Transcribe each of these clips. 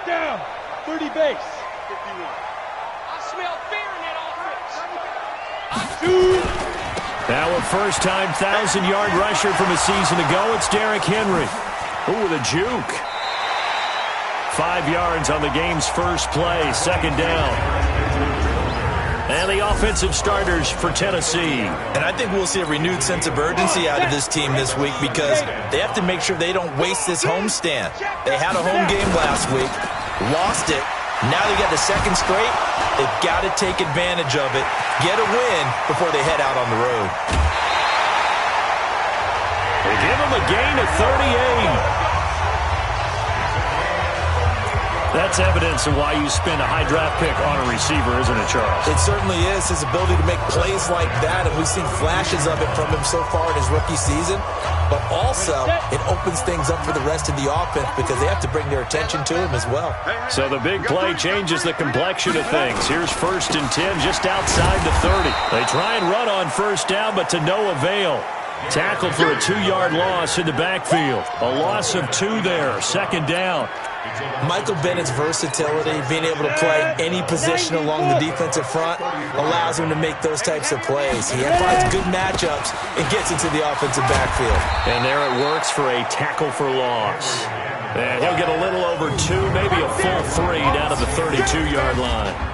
down. 30 base. 51. I smell fear in that offense. Now a first-time 1,000-yard rusher from a season ago, it's Derrick Henry. Ooh, with a juke. 5 yards on the game's first play, second down. And the offensive starters for Tennessee. And I think we'll see a renewed sense of urgency out of this team this week because they have to make sure they don't waste this homestand. They had a home game last week, lost it. Now they got the second straight. They've got to take advantage of it, get a win before they head out on the road. They give them a gain of 38. That's evidence of why you spend a high draft pick on a receiver, isn't it, Charles? It certainly is. His ability to make plays like that, and we've seen flashes of it from him so far in his rookie season. But also, it opens things up for the rest of the offense because they have to bring their attention to him as well. So the big play changes the complexion of things. Here's 1st and 10 just outside the 30. They try and run on first down, but to no avail. Tackled for a 2-yard loss in the backfield. A loss of 2 there, second down. Michael Bennett's versatility, being able to play any position along the defensive front, allows him to make those types of plays. He finds good matchups and gets into the offensive backfield. And there it works for a tackle for loss. And he'll get a little over 2, maybe a full 3 down to the 32-yard line.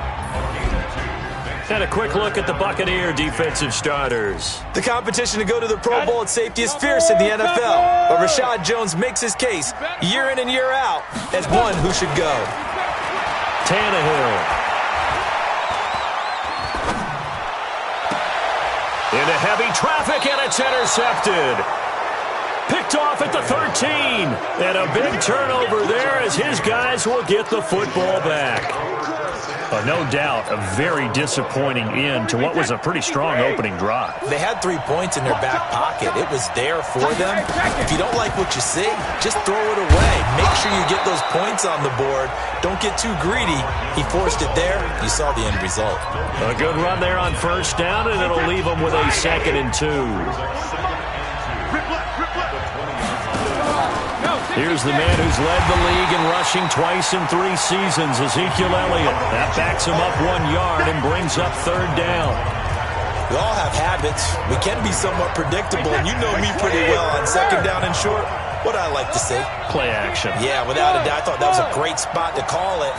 And a quick look at the Buccaneer defensive starters. The competition to go to the Pro Bowl at safety is fierce in the NFL, but Rashad Jones makes his case year in and year out as one who should go. Tannehill. Into heavy traffic, and it's intercepted. Picked off at the 13. And a big turnover there as his guys will get the football back. No doubt a very disappointing end to what was a pretty strong opening drive. They had 3 points in their back pocket. It was there for them. If you don't like what you see, just throw it away. Make sure you get those points on the board. Don't get too greedy. He forced it there. You saw the end result. A good run there on first down, and it'll leave them with a 2nd and 2. Here's the man who's led the league in rushing twice in 3 seasons, Ezekiel Elliott. That backs him up 1 yard and brings up 3rd down. We all have habits. We can be somewhat predictable, and you know me pretty well on 2nd down and short. What I like to see. Play action. Yeah, without a doubt. I thought that was a great spot to call it.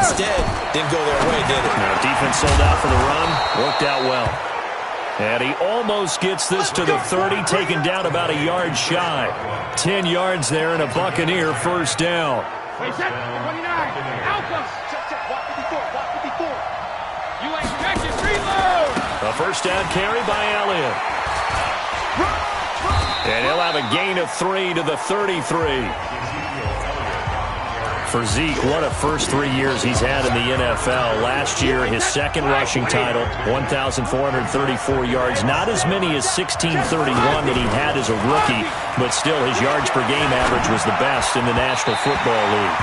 Instead, didn't go their way, did it? Now, defense sold out for the run. Worked out well. And he almost gets this to the 30, taken down about a yard shy. 10 yards there and a Buccaneer first down. Wait, set. 29. Alpha. Check. Walk 54. Walk 54. You ain't catching. Reload. A first down carry by Elliott. And he'll have a gain of 3 to the 33. For Zeke, what a first 3 years he's had in the NFL. Last year, his 2nd rushing title, 1,434 yards. Not as many as 1,631 that he had as a rookie, but still his yards per game average was the best in the National Football League.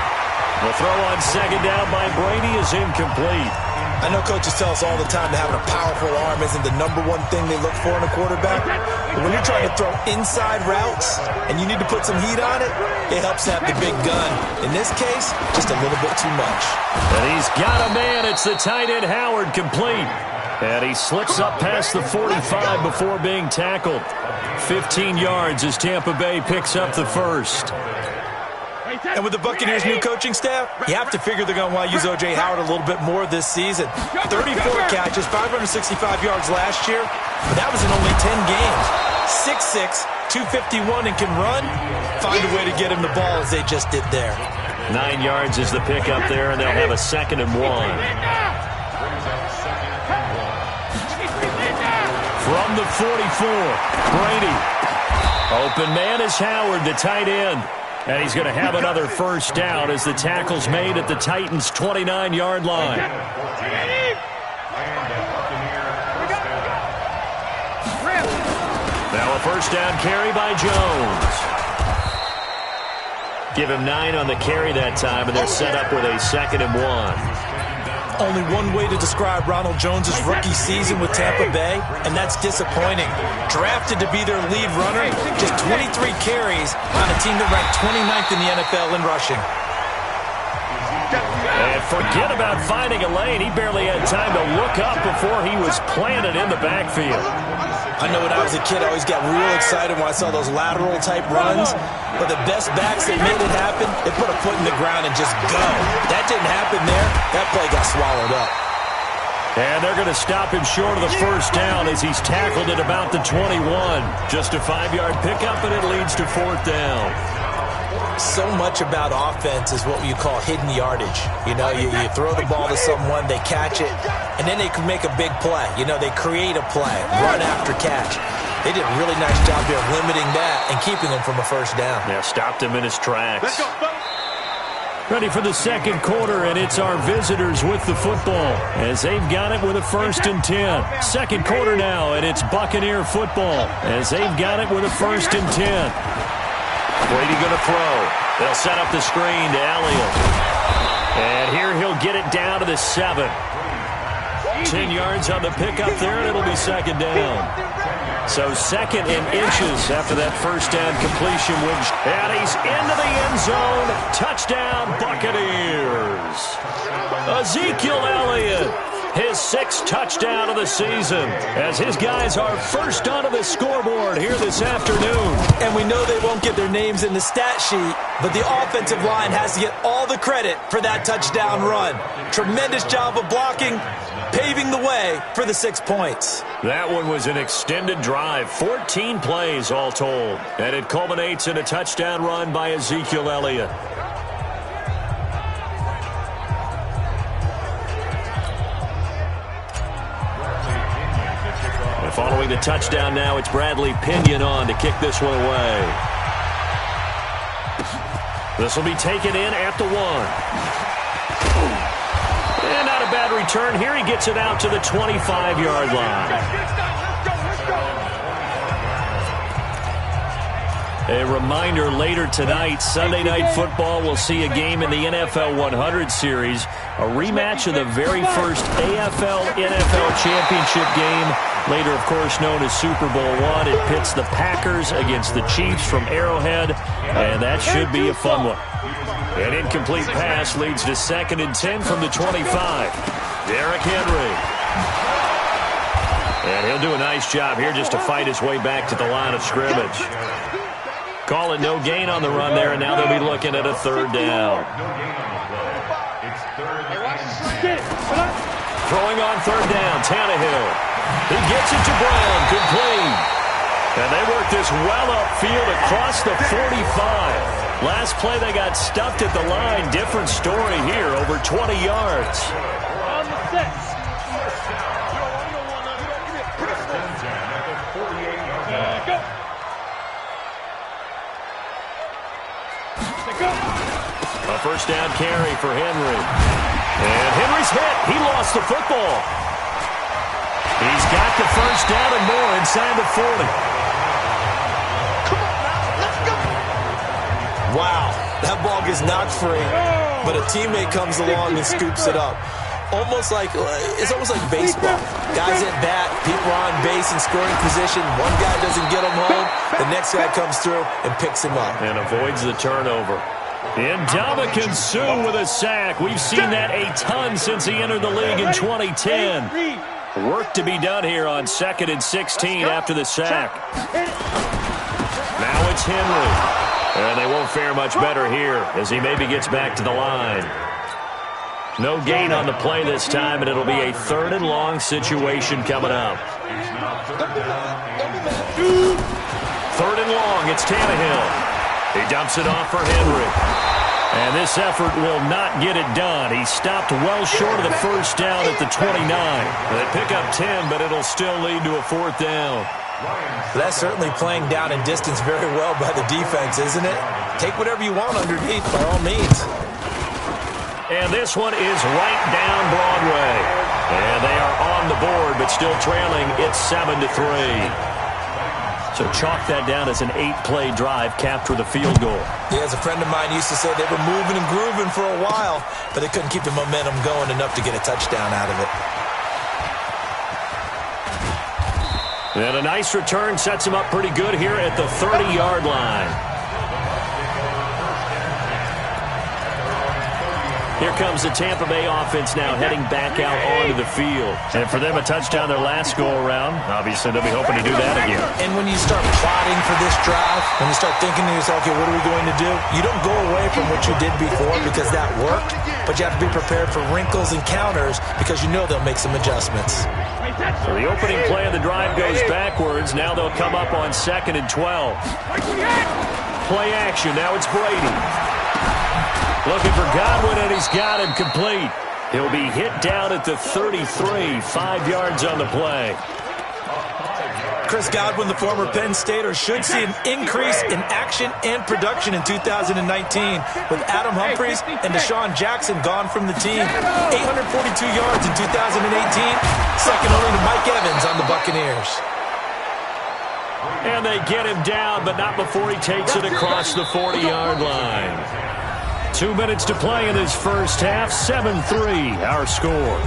The throw on 2nd down by Brady is incomplete. I know coaches tell us all the time that having a powerful arm isn't the #1 thing they look for in a quarterback. But when you're trying to throw inside routes and you need to put some heat on it, it helps to have the big gun. In this case, just a little bit too much. And he's got a man. It's the tight end Howard, complete. And he slips up past the 45 before being tackled. 15 yards as Tampa Bay picks up the first. And with the Buccaneers' new coaching staff, you have to figure they're going to want to use O.J. Howard a little bit more this season. 34 catches, 565 yards last year, but that was in only 10 games. 6'6", 251, and can run. Find a way to get him the ball as they just did there. 9 yards is the pickup there, and they'll have a 2nd and 1. From the 44, Brady. Open man is Howard, the tight end. And he's going to have another first down as the tackle's made at the Titans' 29-yard line. Now a first down carry by Jones. Give him 9 on the carry that time, and they're set up with a 2nd and 1. Only one way to describe Ronald Jones' rookie season with Tampa Bay, and that's disappointing. Drafted to be their lead runner, just 23 carries on a team that ranked 29th in the NFL in rushing. And forget about finding a lane. He barely had time to look up before he was planted in the backfield. I know when I was a kid, I always got real excited when I saw those lateral-type runs. But the best backs that made it happen, they put a foot in the ground and just go. That didn't happen there. That play got swallowed up. And they're going to stop him short of the first down as he's tackled at about the 21. Just a 5-yard pickup, and it leads to 4th down. So much about offense is what you call hidden yardage. You know, you throw the ball to someone, they catch it, and then they can make a big play. You know, they create a play, run after catch. They did a really nice job there of limiting that and keeping him from a first down. Yeah, stopped him in his tracks. Ready for the second quarter, and it's our visitors with the football as they've got it with a 1st and 10. Second quarter now, and it's Buccaneer football as they've got it with a 1st and 10. Brady going to throw. They'll set up the screen to Elliott. And here he'll get it down to the 7. 10 yards on the pickup there, and it'll be 2nd down. So 2nd and inches after that first down completion. And he's into the end zone. Touchdown, Buccaneers. Ezekiel Elliott. His 6th touchdown of the season as his guys are first onto the scoreboard here this afternoon. And we know they won't get their names in the stat sheet, but the offensive line has to get all the credit for that touchdown run. Tremendous job of blocking, paving the way for the 6 points. That one was an extended drive, 14 plays all told, and it culminates in a touchdown run by Ezekiel Elliott. Following the touchdown now, it's Bradley Pinion on to kick this one away. This will be taken in at the 1. And not a bad return here. He gets it out to the 25-yard line. A reminder, later tonight, Sunday Night Football will see a game in the NFL 100 Series, a rematch of the very first AFL-NFL Championship game, later, of course, known as Super Bowl I. It pits the Packers against the Chiefs from Arrowhead, and that should be a fun one. An incomplete pass leads to 2nd and 10 from the 25. Derrick Henry. And he'll do a nice job here just to fight his way back to the line of scrimmage. Call it no gain on the run there, and now they'll be looking at a 3rd down. Throwing on 3rd down, Tannehill. He gets it to Brown, complete. And they work this well upfield across the 45. Last play they got stuffed at the line. Different story here, over 20 yards. On the set. Go. A first down carry for Henry. And Henry's hit. He lost the football. He's got the first down and more inside the 40. Come on now, let's go. Wow, that ball gets knocked free, but a teammate comes along and scoops it up. It's almost like baseball. Guys at bat, people are on base in scoring position. One guy doesn't get him home. The next guy comes through and picks him up. And avoids the turnover. And Ndamukong Suh with a sack. We've seen that a ton since he entered the league in 2010. Work to be done here on 2nd and 16 after the sack. Now it's Henry. And they won't fare much better here as he maybe gets back to the line. No gain on the play this time, and it'll be a 3rd and long situation coming up. 3rd and long, it's Tannehill. He dumps it off for Henry. And this effort will not get it done. He stopped well short of the first down at the 29. They pick up 10, but it'll still lead to a 4th down. That's certainly playing down and distance very well by the defense, isn't it? Take whatever you want underneath, by all means. And this one is right down Broadway. And they are on the board, but still trailing. It's 7-3. So chalk that down as an 8-play drive capped with a field goal. Yeah, as a friend of mine used to say, they were moving and grooving for a while, but they couldn't keep the momentum going enough to get a touchdown out of it. And a nice return sets him up pretty good here at the 30-yard line. Here comes the Tampa Bay offense now heading back out onto the field. And for them, a touchdown their last go-around. Obviously, they'll be hoping to do that again. And when you start plotting for this drive, when you start thinking to yourself, okay, what are we going to do? You don't go away from what you did before because that worked, but you have to be prepared for wrinkles and counters because you know they'll make some adjustments. So the opening play of the drive goes backwards. Now they'll come up on 2nd and 12. Play action. Now it's Brady. Looking for Godwin, and he's got him complete. He'll be hit down at the 33, 5 yards on the play. Chris Godwin, the former Penn Stater, should see an increase in action and production in 2019 with Adam Humphries and Deshaun Jackson gone from the team. 842 yards in 2018, second only to Mike Evans on the Buccaneers. And they get him down, but not before he takes it across the 40-yard line. 2 minutes to play in this first half. 7-3, our score.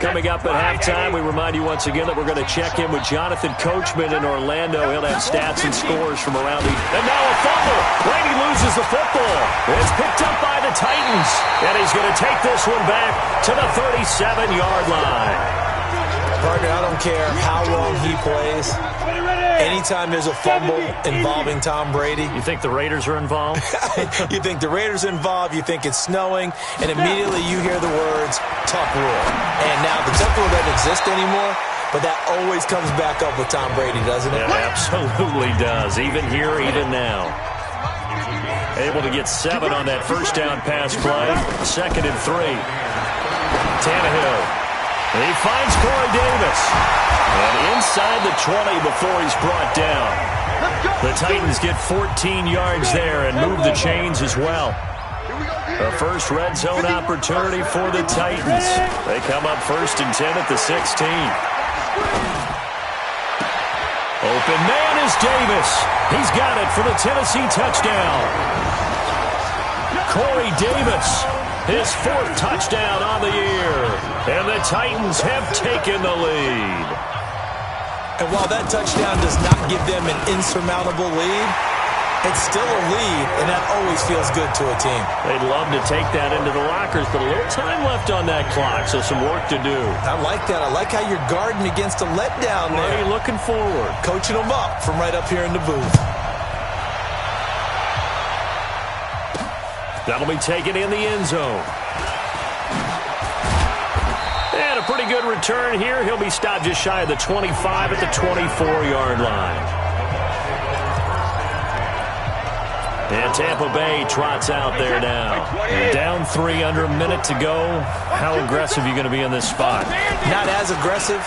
Coming up at halftime, we remind you once again that we're going to check in with Jonathan Coachman in Orlando. He'll have stats and scores from around the... And now a fumble. Brady loses the football. It's picked up by the Titans. And he's going to take this one back to the 37-yard line. Partner, I don't care how long he plays. Anytime there's a fumble involving Tom Brady. You think the Raiders are involved? You think the Raiders are involved, you think it's snowing, and immediately you hear the words, tough rule. And now the tough rule doesn't exist anymore, but that always comes back up with Tom Brady, doesn't it? It absolutely does, even here, even now. Able to get 7 on that first down pass play. 2nd and 3. Tannehill. He finds Corey Davis. And inside the 20 before he's brought down. The Titans get 14 yards there and move the chains as well. The first red zone opportunity for the Titans. They come up 1st and 10 at the 16. Open man is Davis. He's got it for the Tennessee touchdown. Corey Davis, his 4th touchdown on the year. And the Titans have taken the lead. And while that touchdown does not give them an insurmountable lead, it's still a lead, and that always feels good to a team. They'd love to take that into the lockers, but a little time left on that clock, so some work to do. I like that. I like how you're guarding against a letdown there. Already looking forward. Coaching them up from right up here in the booth. That'll be taken in the end zone. And a pretty good return here. He'll be stopped just shy of the 25 at the 24-yard line. And Tampa Bay trots out there now. Down 3 under a minute to go. How aggressive are you going to be in this spot? Not as aggressive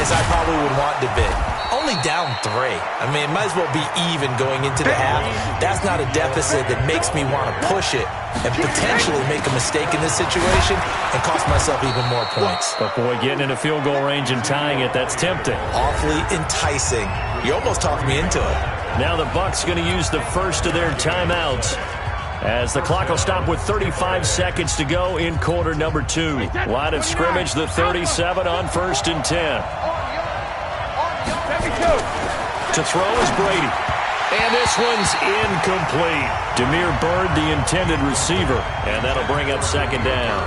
as I probably would want to be. Only down 3. I mean, it might as well be even going into the half. That's not a deficit that makes me want to push it and potentially make a mistake in this situation and cost myself even more points. But, boy, getting in a field goal range and tying it, that's tempting. Awfully enticing. You almost talked me into it. Now the Bucs going to use the first of their timeouts as the clock will stop with 35 seconds to go in quarter number 2. Line of scrimmage, the 37 on 1st and 10. To throw is Brady. And this one's incomplete. Demir Bird, the intended receiver. And that'll bring up 2nd down.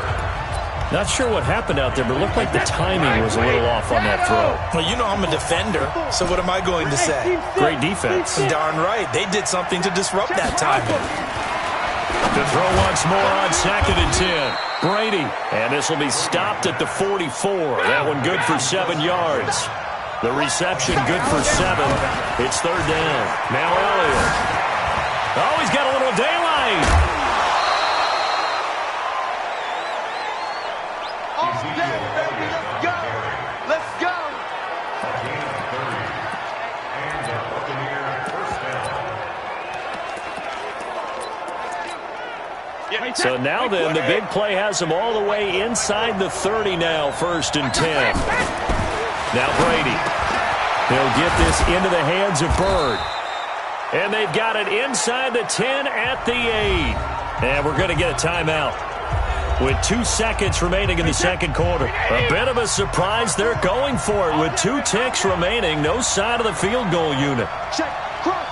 Not sure what happened out there, but it looked like the timing was a little off on that throw. Well, you know I'm a defender, so what am I going to say? Great defense. Darn right. They did something to disrupt that timing. To throw once more on 2nd and 10. Brady. And this will be stopped at the 44. That one good for 7 yards. The reception good for 7. It's 3rd down. Now Elliott. Oh, he's got a little daylight. So now then, the big play has him all the way inside the 30 now, 1st and 10. Now Brady. He'll get this into the hands of Bird. And they've got it inside the 10 at the 8. And we're going to get a timeout. with 2 seconds remaining in the second quarter. A bit of a surprise. They're going for it with 2 ticks remaining. No sign of the field goal unit. Check. Crunch.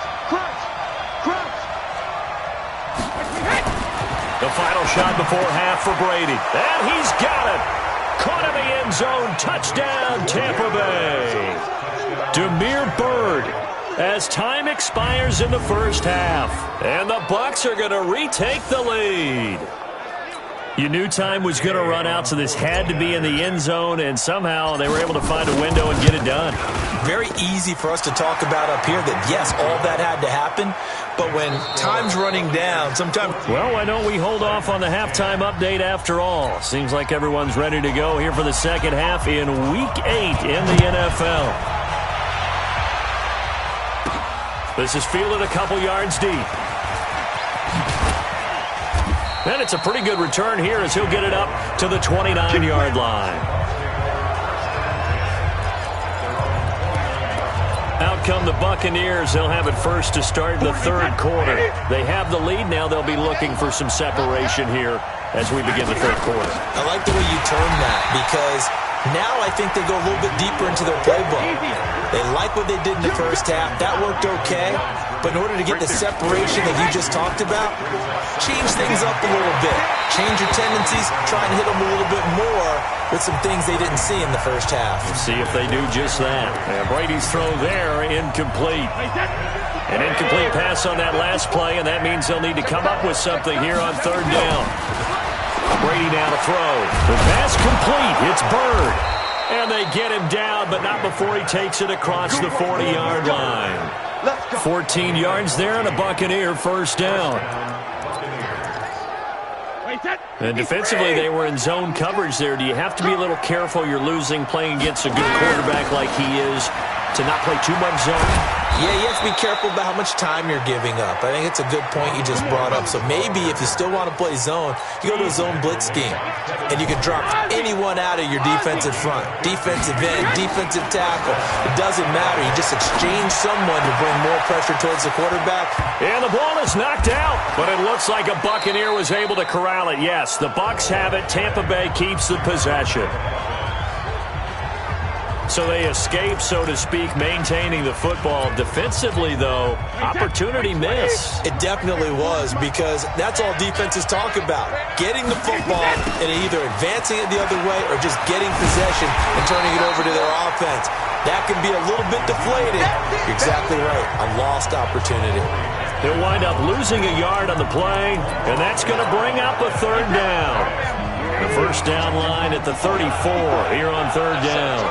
The final shot before half for Brady. And he's got it. Caught in the end zone. Touchdown, Tampa Bay. Demir Bird as time expires in the first half. And the Bucs are going to retake the lead. You knew time was going to run out, so this had to be in the end zone, and somehow they were able to find a window and get it done. Very easy for us to talk about up here that, yes, all that had to happen, but when time's running down, sometimes... Well, why don't we hold off on the halftime update after all? Seems like everyone's ready to go here for the second half in Week 8 in the NFL. This is fielded a couple yards deep. And it's a pretty good return here as he'll get it up to the 29-yard line. Out come the Buccaneers. They'll have it first to start the third quarter. They have the lead. Now they'll be looking for some separation here as we begin the third quarter. I like the way you term that because now I think they go a little bit deeper into their playbook. They like what they did in the first half. That worked okay. But in order to get the separation that you just talked about, change things up a little bit. Change your tendencies. Try and hit them a little bit more with some things they didn't see in the first half. We'll see if they do just that. And Brady's throw there, incomplete. An incomplete pass on that last play, and that means they'll need to come up with something here on third down. Brady now to throw. The pass complete. It's Bird. And they get him down, but not before he takes it across the 40-yard line. 14 yards there and a Buccaneer first down. And defensively, they were in zone coverage there. Do you have to be a little careful? You're losing playing against a good quarterback like he is to not play too much zone? Yeah, you have to be careful about how much time you're giving up. I think it's a good point you just brought up. So maybe if you still want to play zone, you go to a zone blitz scheme. And you can drop anyone out of your defensive front. Defensive end, defensive tackle. It doesn't matter. You just exchange someone to bring more pressure towards the quarterback. And the ball is knocked out. But it looks like a Buccaneer was able to corral it. Yes, the Bucs have it. Tampa Bay keeps the possession. So they escape, so to speak, maintaining the football. Defensively, though, opportunity miss. It definitely was because that's all defenses talk about. Getting the football and either advancing it the other way or just getting possession and turning it over to their offense. That can be a little bit deflated. You're exactly right. A lost opportunity. They'll wind up losing a yard on the play, and that's going to bring up a third down. The first down line at the 34 here on third down.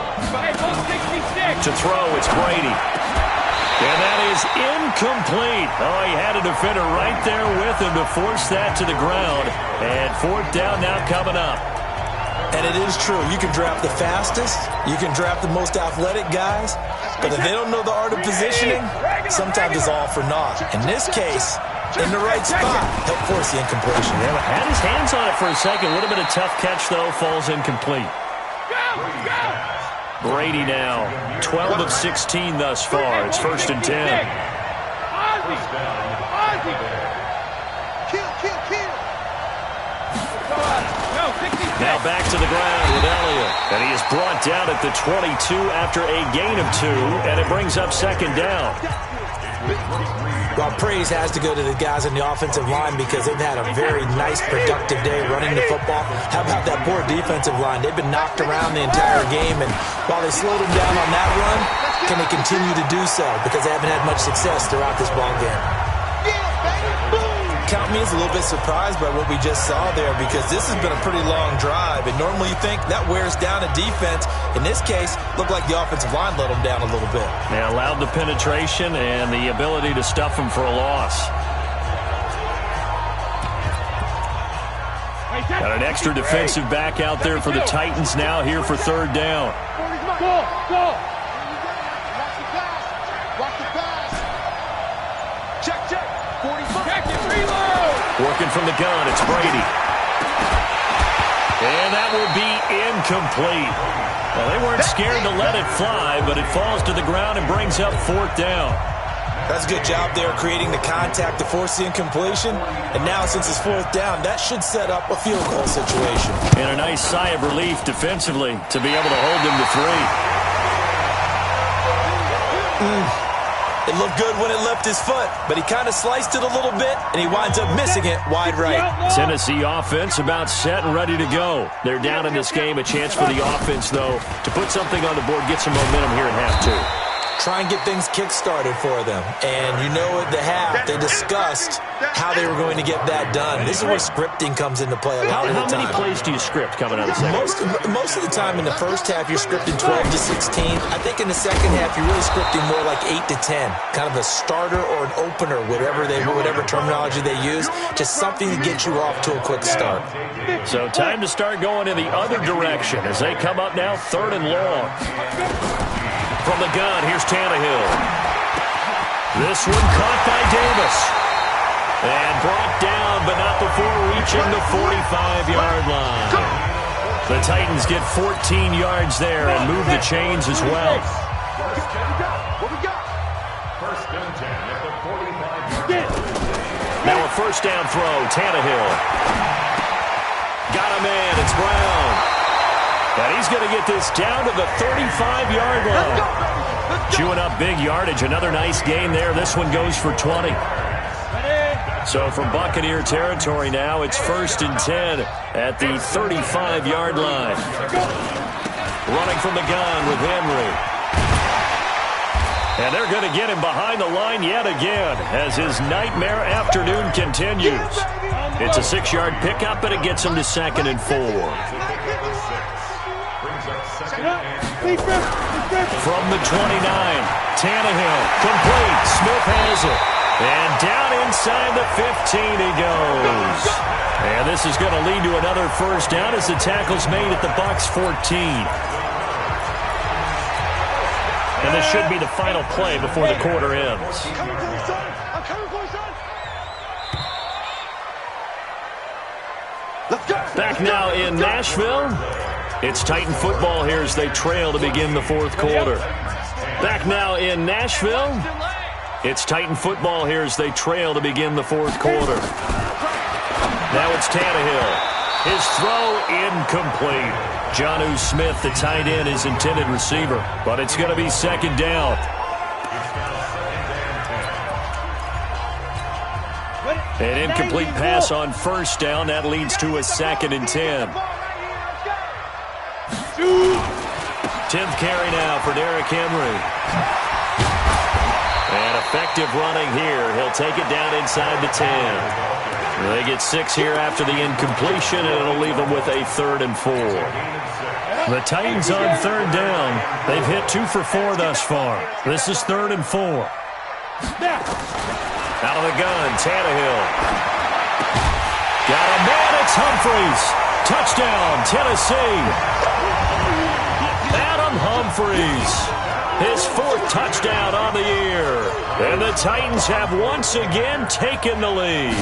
To throw, it's Brady. And that is incomplete. Oh, he had a defender right there with him to force that to the ground. And fourth down now coming up. And it is true. You can draft the fastest. You can draft the most athletic guys. But if they don't know the art of positioning, sometimes it's all for naught. In this case, in the right spot, help force the incompletion. Yeah, had his hands on it for a second. Would have been a tough catch, though. Falls incomplete. Brady now, 12 of 16 thus far. It's first and 10. Now back to the ground with Elliott. And he is brought down at the 22 after a gain of 2. And it brings up second down. Well, praise has to go to the guys on the offensive line because they've had a very nice, productive day running the football. How about that poor defensive line? They've been knocked around the entire game, and while they slowed them down on that run, can they continue to do so? Because they haven't had much success throughout this ball game. Count me as a little bit surprised by what we just saw there because this has been a pretty long drive, and normally you think that wears down a defense. In this case, looked like the offensive line let them down a little bit. They allowed the penetration and the ability to stuff them for a loss. Got an extra defensive back out there for the Titans now here for third down. Go! Check. 45. Check it, reload! Working from the gun, it's Brady. And that will be incomplete. Well, they weren't scared to let it fly, but it falls to the ground and brings up fourth down. That's a good job there creating the contact to force the incompletion. And now since it's fourth down, that should set up a field goal situation. And a nice sigh of relief defensively to be able to hold them to 3. It looked good when it left his foot, but he kind of sliced it a little bit, and he winds up missing it wide right. Tennessee offense about set and ready to go. They're down in this game. A chance for the offense, though, to put something on the board, get some momentum here in half two. Try and get things kick-started for them. And you know at the half, they discussed how they were going to get that done. This is where scripting comes into play a lot of the time. How many plays do you script coming out of the second? Most of the time in the first half, you're scripting 12 to 16. I think in the second half, you're really scripting more like 8 to 10. Kind of a starter or an opener, whatever terminology they use. Just something to get you off to a quick start. So time to start going in the other direction as they come up now 3rd and long. From the gun, here's Tannehill. This one caught by Davis. And brought down, but not before reaching the 45-yard line. The Titans get 14 yards there and move the chains as well. Now a first down throw, Tannehill. Got him in, it's Brown. And he's going to get this down to the 35-yard line. Chewing up big yardage. Another nice gain there. This one goes for 20. So from Buccaneer territory now, it's 1st and 10 at the 35-yard line. Running from the gun with Henry. And they're going to get him behind the line yet again as his nightmare afternoon continues. It's a 6-yard pickup, and it gets him to 2nd and 4. From the 29, Tannehill, complete, Smith has it. And down inside the 15 he goes. And this is going to lead to another first down as the tackle's made at the Bucs 14. And this should be the final play before the quarter ends. Back now in Nashville. It's Titan football here as they trail to begin the 4th quarter. Back now in Nashville. It's Titan football here as they trail to begin the 4th quarter. Now it's Tannehill. His throw incomplete. Jonnu Smith, the tight end, his intended receiver. But it's going to be 2nd down. An incomplete pass on 1st down. That leads to a 2nd and 10. 10th carry now for Derrick Henry. And effective running here. He'll take it down inside the 10. They get 6 here after the incompletion, and it'll leave them with a 3rd and 4. The Titans on 3rd down. They've hit 2 for 4 thus far. This is 3rd and 4. Out of the gun, Tannehill. Got a man, it's Humphries. Touchdown, Tennessee. Humphries, his 4th touchdown on the year. And the Titans have once again taken the lead.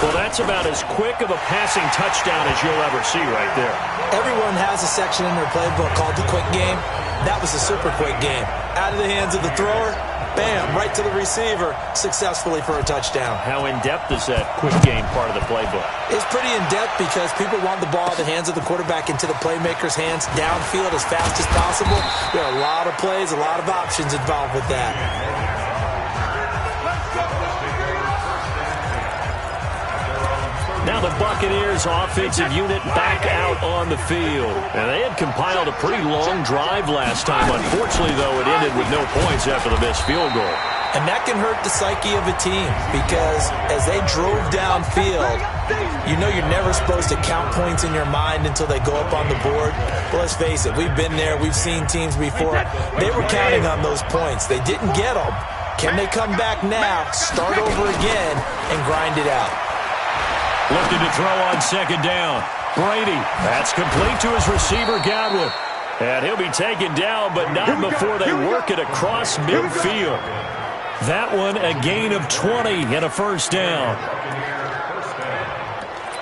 Well, that's about as quick of a passing touchdown as you'll ever see right there. Everyone has a section in their playbook called the quick game. That was a super quick game. Out of the hands of the thrower, bam, right to the receiver, successfully for a touchdown. How in-depth is that quick game part of the playbook? It's pretty in-depth because people want the ball in the hands of the quarterback into the playmaker's hands downfield as fast as possible. There are a lot of plays, a lot of options involved with that. Now the Buccaneers offensive unit back out on the field. And they had compiled a pretty long drive last time. Unfortunately, though, it ended with no points after the missed field goal. And that can hurt the psyche of a team because as they drove downfield, you know you're never supposed to count points in your mind until they go up on the board. But let's face it, we've been there. We've seen teams before. They were counting on those points. They didn't get them. Can they come back now, start over again, and grind it out? Looking to throw on 2nd down. Brady, that's complete to his receiver, Godwin. And he'll be taken down, but not before they work it across midfield. That one, a gain of 20 and a first down.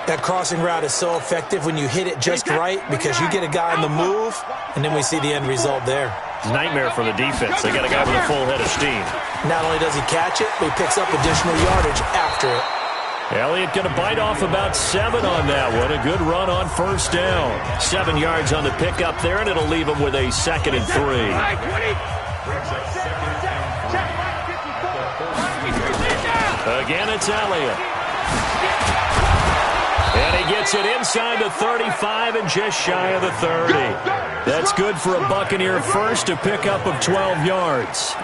That crossing route is so effective when you hit it just right because you get a guy on the move, and then we see the end result there. It's a nightmare for the defense. They got a guy with a full head of steam. Not only does he catch it, but he picks up additional yardage after it. Elliott going to bite off about 7 on that one. A good run on first down. 7 yards on the pickup there, and it'll leave him with a 2nd and 3. Again, it's Elliott. And he gets it inside the 35 and just shy of the 30. That's good for a Buccaneer first, a pickup of 12 yards.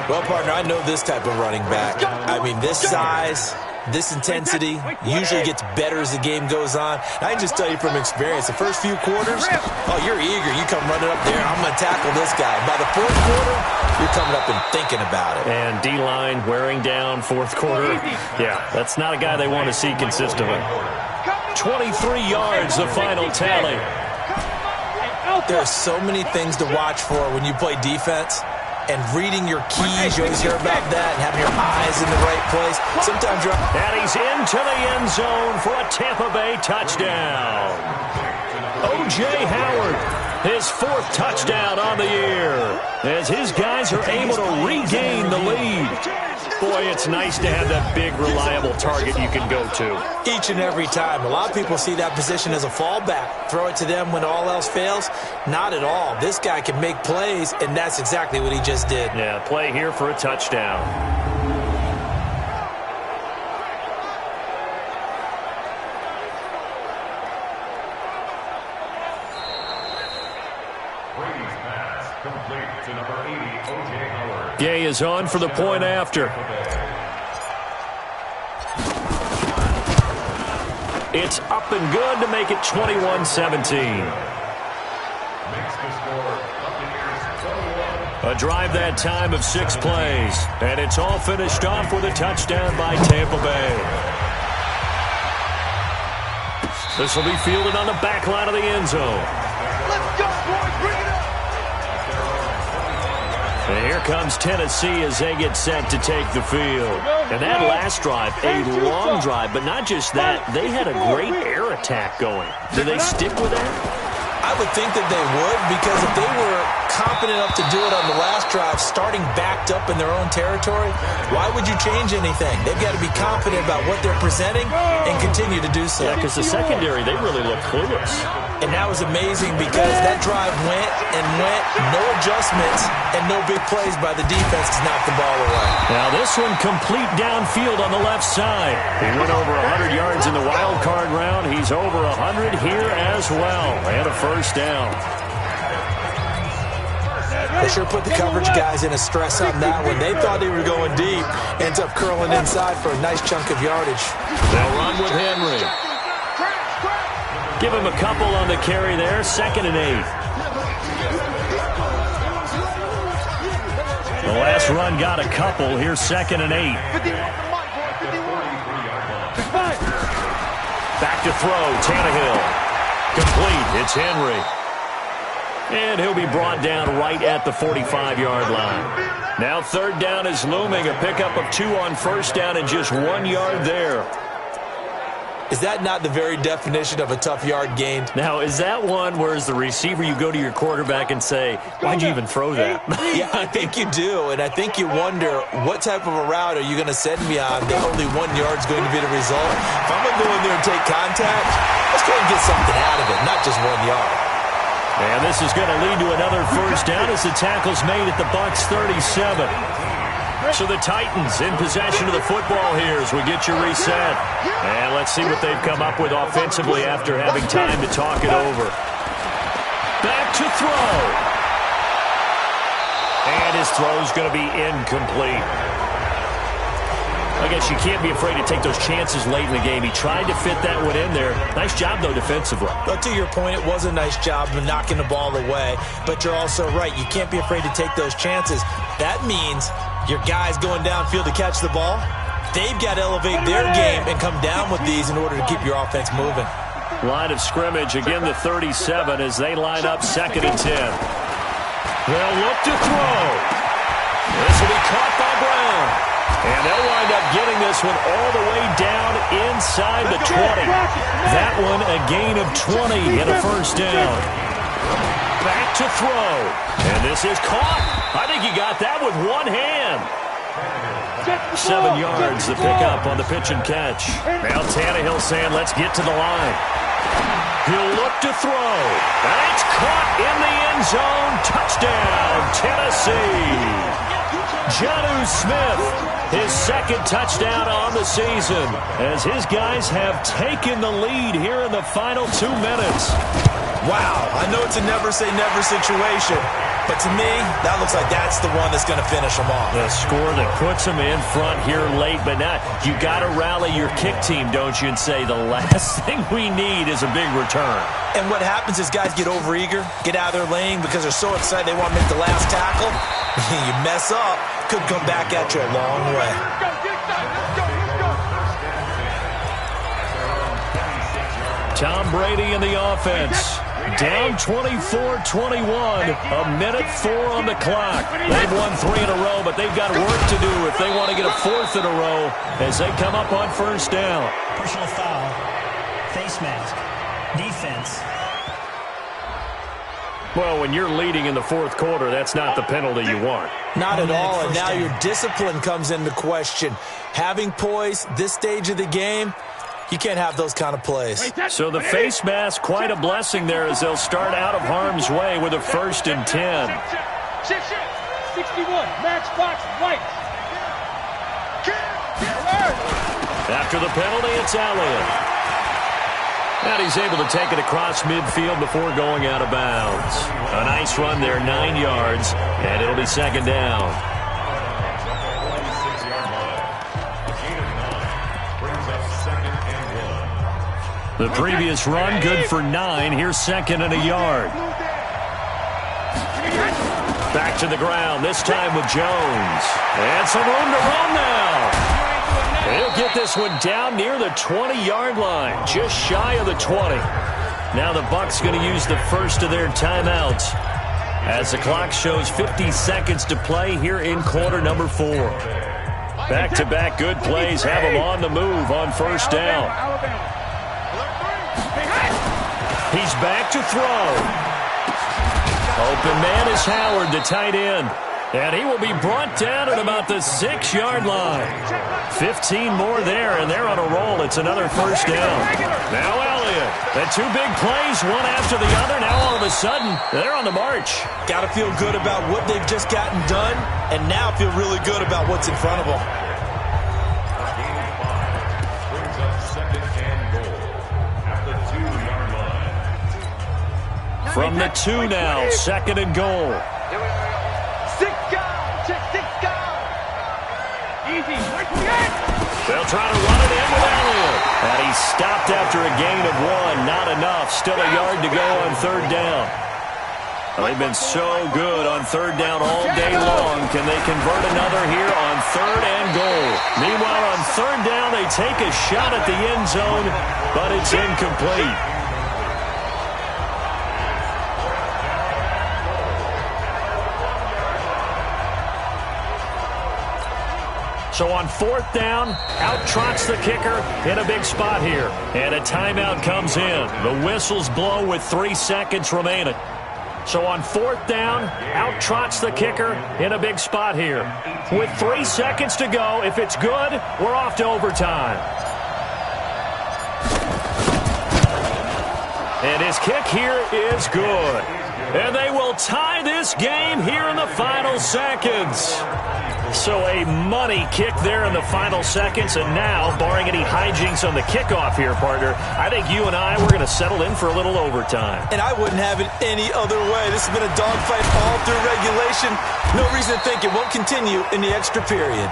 Well, partner, I know this type of running back. I mean, this size, this intensity usually gets better as the game goes on. I can just tell you from experience, the first few quarters, oh, you're eager. You come running up there, I'm going to tackle this guy. By the fourth quarter, you're coming up and thinking about it. And D-line wearing down fourth quarter. Yeah, that's not a guy they want to see consistently. 23 yards, the final tally. There are so many things to watch for when you play defense. And reading your keys, you always hear about that, and having your eyes in the right place. Sometimes you're... And he's into the end zone for a Tampa Bay touchdown. O.J. Howard, his 4th touchdown on the year, as his guys are able to regain the lead. Boy, it's nice to have that big, reliable target you can go to. Each and every time. A lot of people see that position as a fallback. Throw it to them when all else fails. Not at all. This guy can make plays, and that's exactly what he just did. Yeah, play here for a touchdown. Gay is on for the point after. It's up and good to make it 21-17. A drive that time of 6 plays. And it's all finished off with a touchdown by Tampa Bay. This will be fielded on the back line of the end zone. Let's go, boys. Bring it up. And here comes Tennessee as they get set to take the field. And that last drive, a long drive, but not just that. They had a great air attack going. Do they stick with that? I would think that they would, because if they were competent enough to do it on the last drive, starting backed up in their own territory, why would you change anything? They've got to be confident about what they're presenting and continue to do so. Yeah, because the secondary, they really look clueless. And that was amazing because that drive went and went, no adjustments, and no big plays by the defense to knock the ball away. Now this one complete downfield on the left side. He went over 100 yards in the wild card round. He's over 100 here as well. And a first down. They sure put the coverage guys in a stress on that one. They thought they were going deep. Ends up curling inside for a nice chunk of yardage. They'll run with Henry. Give him a couple on the carry there. 2nd and 8. The last run got a couple. Here's 2nd and 8. Back to throw. Tannehill. Complete. It's Henry. And he'll be brought down right at the 45-yard line. Now 3rd down is looming. A pickup of 2 on first down and just 1 yard there. Is that not the very definition of a tough yard gained? Now, is that one where as the receiver you go to your quarterback and say, why'd you even throw that? Yeah, I think you do, and I think you wonder what type of a route are you going to send me on that only 1 yard's going to be the result? If I'm going to go in there and take contact, let's go and get something out of it, not just 1 yard. And this is going to lead to another first down as the tackle's made at the Bucs 37. So the Titans in possession of the football here as we get you reset. And let's see what they've come up with offensively after having time to talk it over. Back to throw. And his throw's going to be incomplete. I guess you can't be afraid to take those chances late in the game. He tried to fit that one in there. Nice job, though, defensively. But to your point, it was a nice job of knocking the ball away. But you're also right. You can't be afraid to take those chances. That means your guys going downfield to catch the ball, they've got to elevate their game and come down with these in order to keep your offense moving. Line of scrimmage, again the 37 as they line up 2nd and 10. They'll look to throw. This will be caught by Brown. And they'll wind up getting this one all the way down inside the 20. That one a gain of 20 and a first down. back to throw. And this is caught. I think he got that with one hand. 7 yards the pickup on the pitch and catch. Now Tannehill saying, let's get to the line. He'll look to throw. And it's caught in the end zone. Touchdown, Tennessee. Jonnu Smith, his second touchdown on the season, as his guys have taken the lead here in the final 2 minutes. Wow, I know it's a never-say-never situation, but to me, that looks like that's the one that's going to finish them off. The score that puts them in front here late, but now you got to rally your kick team, don't you, and say the last thing we need is a big return. And what happens is guys get overeager, get out of their lane because they're so excited they want to make the last tackle. You mess up, could come back at you a long way. Tom Brady in the offense. Down 24-21, a minute 4 on the clock. They've won 3 in a row, but they've got work to do if they want to get a 4th in a row as they come up on first down. Personal foul, face mask, defense. Well, when you're leading in the 4th quarter, that's not the penalty you want. Not at all, and now your discipline comes into question. Having poise this stage of the game, you can't have those kind of plays. So the face mask, quite a blessing there as they'll start out of harm's way with a 1st and 10. 61, matchbox white. After the penalty, it's Elliott. And he's able to take it across midfield before going out of bounds. A nice run there, 9 yards, and it'll be 2nd down. The previous run, good for 9. Here's 2nd and a yard. Back to the ground, this time with Jones. And some room to run now. He'll get this one down near the 20-yard line, just shy of the 20. Now the Bucs going to use the first of their timeouts as the clock shows 50 seconds to play here in quarter number 4. Back-to-back good plays have them on the move on first down. He's back to throw. Open man is Howard, the tight end. And he will be brought down at about the 6-yard line. 15 more there, and they're on a roll. It's another first down. Now Elliott. The 2 big plays, one after the other. Now all of a sudden, they're on the march. Got to feel good about what they've just gotten done, and now feel really good about what's in front of them. From the 2 now, 2nd and goal. They'll try to run it in with Elliott. And he stopped after a gain of 1. Not enough. Still a yard to go on 3rd down. Well, they've been so good on 3rd down all day long. Can they convert another here on 3rd and goal? Meanwhile, on 3rd down, they take a shot at the end zone, but it's incomplete. So on 4th down, out trots the kicker in a big spot here. And a timeout comes in. The whistles blow with 3 seconds remaining. So on 4th down, out trots the kicker in a big spot here. With 3 seconds to go, if it's good, we're off to overtime. And his kick here is good. And they will tie this game here in the final seconds. So a money kick there in the final seconds, and now, barring any hijinks on the kickoff here, partner, I think you and I, we're going to settle in for a little overtime. And I wouldn't have it any other way. This has been a dogfight all through regulation. No reason to think it won't continue in the extra period.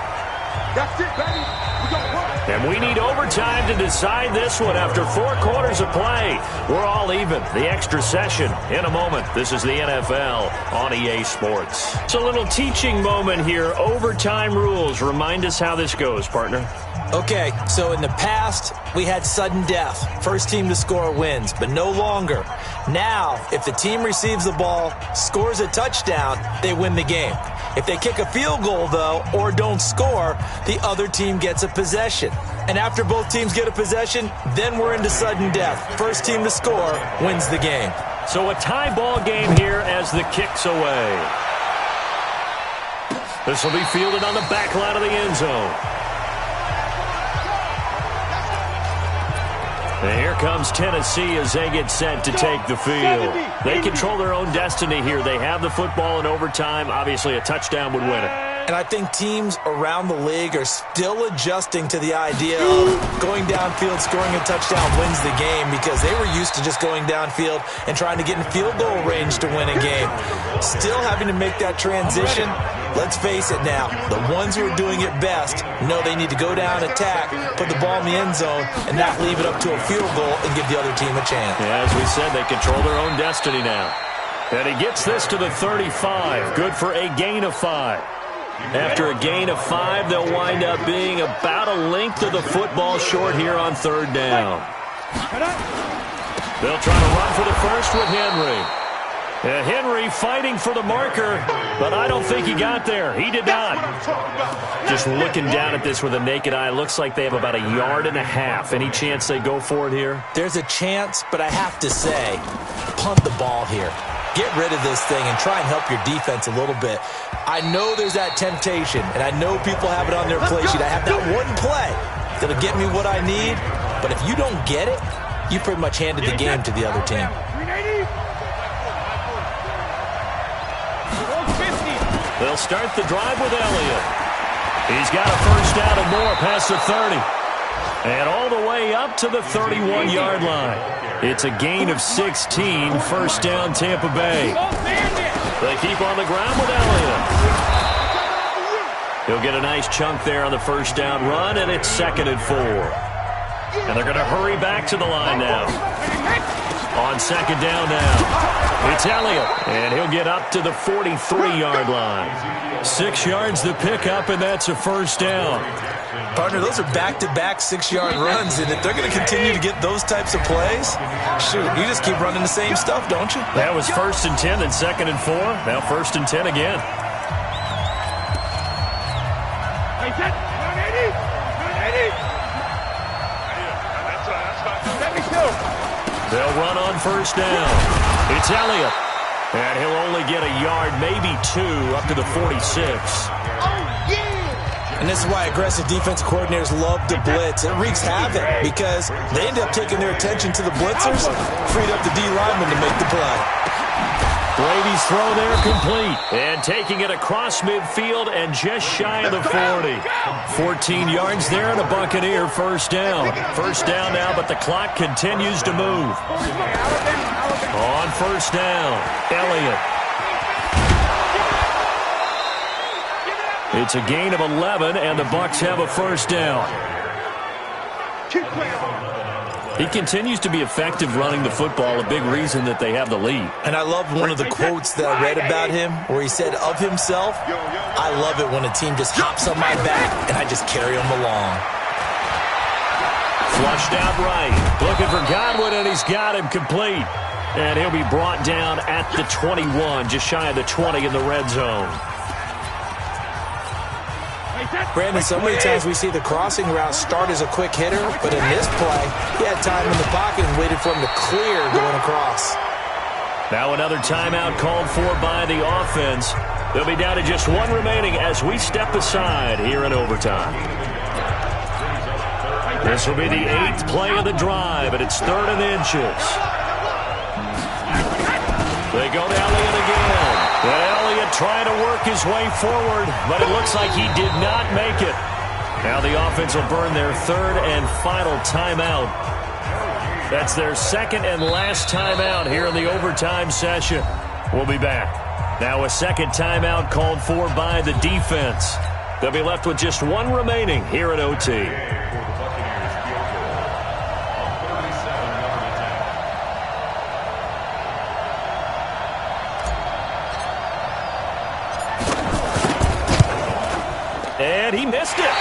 That's it, baby. We got work. And we need overtime to decide this one after 4 quarters of play. We're all even. The extra session in a moment. This is the NFL on EA Sports. It's a little teaching moment here. Overtime rules. Remind us how this goes, partner. Okay, so in the past, we had sudden death. First team to score wins, but no longer. Now, if the team receives the ball, scores a touchdown, they win the game. If they kick a field goal, though, or don't score, the other team gets a possession. And after both teams get a possession, then we're into sudden death. First team to score wins the game. So a tie ball game here as the kick's away. This will be fielded on the back line of the end zone. And here comes Tennessee as they get set to take the field. They control their own destiny here. They have the football in overtime. Obviously, a touchdown would win it. And I think teams around the league are still adjusting to the idea of going downfield, scoring a touchdown wins the game, because they were used to just going downfield and trying to get in field goal range to win a game. Still having to make that transition. Let's face it now, the ones who are doing it best know they need to go down, attack, put the ball in the end zone, and not leave it up to a field goal and give the other team a chance. Yeah, as we said, they control their own destiny now. And he gets this to the 35. Good for a gain of 5. After a gain of 5, they'll wind up being about a length of the football short here on third down. They'll try to run for the first with Henry. Henry fighting for the marker, but I don't think he got there. He did not. Just looking down at this with a naked eye, looks like they have about 1.5 yards. Any chance they go for it here? There's a chance, but I have to say, punt the ball here. Get rid of this thing and try and help your defense a little bit. I know there's that temptation, and I know people have it on their play sheet. I have that one play that'll get me what I need, but if you don't get it, you pretty much handed the game to the other team. They'll start the drive with Elliott. He's got a first down and more past the 30. And all the way up to the 31-yard line. It's a gain of 16, first down Tampa Bay. They keep on the ground with Elliott. He'll get a nice chunk there on the first down run, and it's 2nd and 4. And they're going to hurry back to the line now. On 2nd down now, it's Elliott, and he'll get up to the 43-yard line. 6 yards the pickup, and that's a first down. Partner, those are back-to-back 6-yard runs, and if they're going to continue to get those types of plays, shoot, you just keep running the same stuff, don't you? That was 1st and 10, then 2nd and 4. Now 1st and 10 again. They'll run on first down. It's Elliott. And he'll only get 1 yard, maybe 2, up to the 46. And this is why aggressive defense coordinators love to blitz. It wreaks havoc because they end up taking their attention to the blitzers, freed up the D lineman to make the play. Brady's throw there complete. And taking it across midfield and just shy of the 40. 14 yards there and a Buccaneer first down. First down now, but the clock continues to move. On first down, Elliott. It's a gain of 11, and the Bucs have a first down. He continues to be effective running the football, a big reason that they have the lead. And I love one of the quotes that I read about him where he said of himself, I love it when a team just hops on my back and I just carry them along. Flushed out right. Looking for Godwin, and he's got him complete. And he'll be brought down at the 21, just shy of the 20 in the red zone. Brandon, so many times we see the crossing route start as a quick hitter, but in this play, he had time in the pocket and waited for him to clear going across. Now another timeout called for by the offense. They'll be down to just 1 remaining as we step aside here in overtime. This will be the 8th play of the drive, and it's 3rd and inches. They go to Elliott again. Elliott trying to work his way forward, but it looks like he did not make it. Now the offense will burn their 3rd and final timeout. That's their 2nd and last timeout here in the overtime session. We'll be back. Now a 2nd timeout called for by the defense. They'll be left with just 1 remaining here at OT. And he missed it.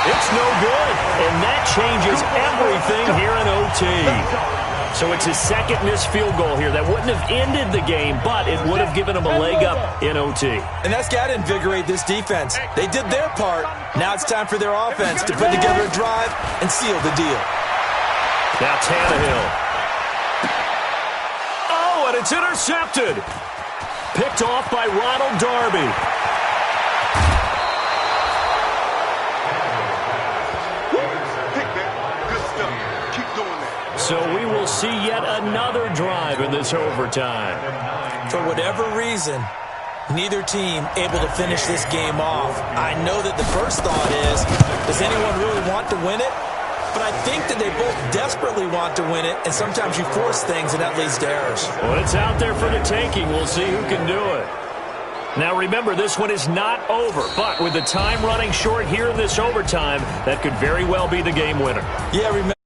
It's no good. And that changes everything here in OT. So it's his 2nd missed field goal here. That wouldn't have ended the game, but it would have given him a leg up in OT. And that's got to invigorate this defense. They did their part. Now it's time for their offense to put together a drive and seal the deal. Now Tannehill. Oh, and it's intercepted. Picked off by Ronald Darby. So we will see yet another drive in this overtime. For whatever reason, neither team able to finish this game off. I know that the first thought is, does anyone really want to win it? But I think that they both desperately want to win it, and sometimes you force things, and that leads to errors. Well, it's out there for the taking. We'll see who can do it. Now, remember, this one is not over, but with the time running short here in this overtime, that could very well be the game winner. Yeah, remember.